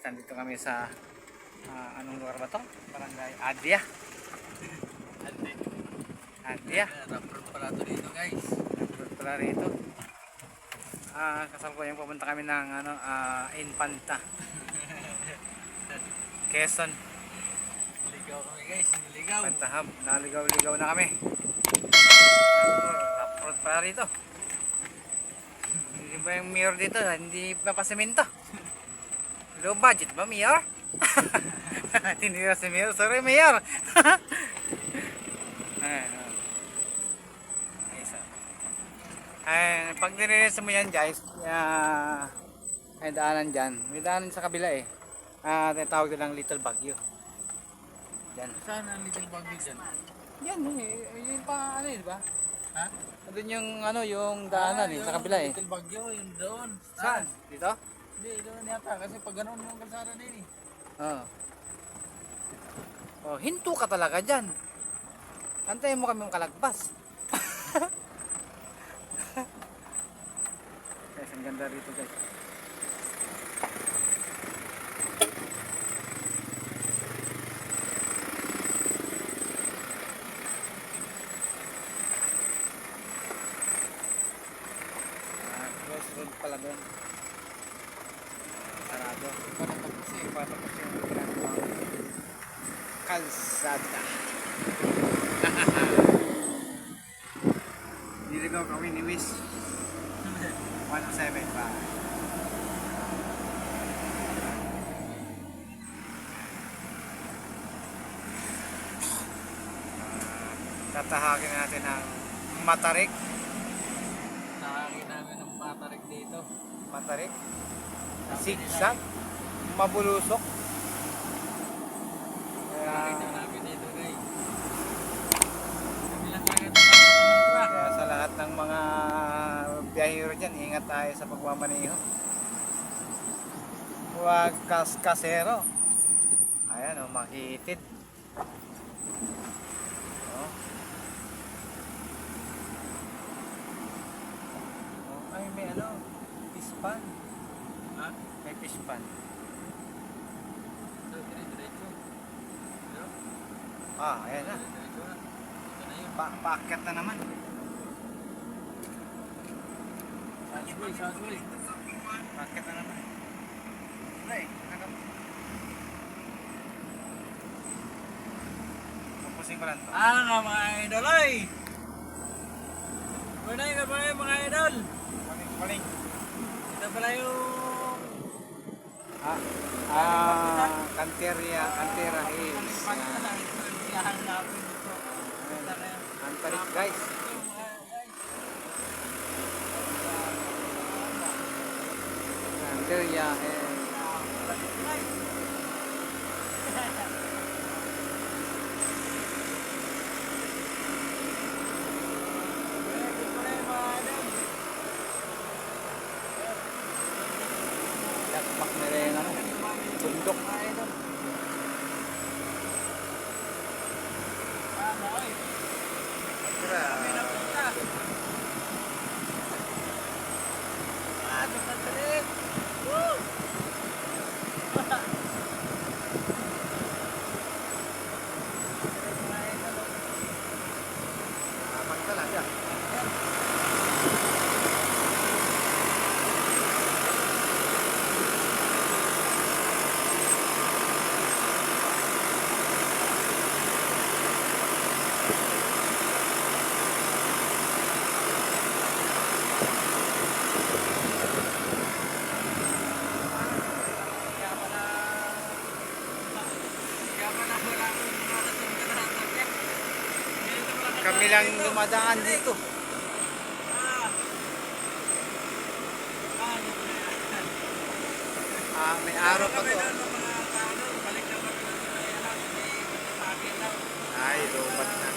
nandito kami sa anong lugar ba to? Barangay Adya. Adya. Rapper pala ito dito guys. Rapper pala rito. Kasalukuyan pupunta kami ng Infanta. Quezon. Niligaw kami guys, niligaw. Pantahab. Naligaw-ligaw na kami. Rapper pala rito. Hindi ba yung mayor dito? Hindi pa pasemento. Low budget ba, mayor? Tinira si mayor. Sorry, mayor. Pag nirelease mo yan guys, may daanan dyan. May daanan sa kabila eh. Tawag nilang Little Baguio. Dyan. Saan ang little bagay dyan? Yan eh. Yun pa ano eh, di ba? Ha? Doon yung yung daanan eh, sa kabila eh. Little bagyo, yun doon. Saan? Dito? Hindi, doon yata. Kasi pag ganoon yung kalsara din eh. Oo. Oh, hinto ka talaga dyan. Antayin mo kami kalagpas. Guys, ang ganda rito guys. Crossroad pala doon. Sarado. Patapos yung ginagawa kalsada. Niligaw kami ni Wiz 107 pa. Tatahakin natin ang Matarik. Nakakita namin ng matarik dito. Matarik. Zigzag. Mabulusok. Nakakita namin dito guys. Kami lang kagad ng truck. Kaya sa lahat ng mga biyahero dyan, ingat tayo sa pagmamaneho. Huwag kasero. Ayan o, makitid. Oh. Oh, ay may fish pan. Ha? May fish pan. Ito, diretso. Ito, Ayan na. diretso na. Ito na yun. Paakyat na naman. Southway. Paakyat na naman. Wala eh. Tapusin ko lang to. Nga mga idol ay! Pwede ka ba yung mga idol? Paling. Ito pala yung... Cantera Hills. Pagkahan namin dito. Antarik guys. Cantera Hills. Yakpak na rin bundok. Talaga. Kami lang dumadaan dito. May araw pa to. Ay, lobat na.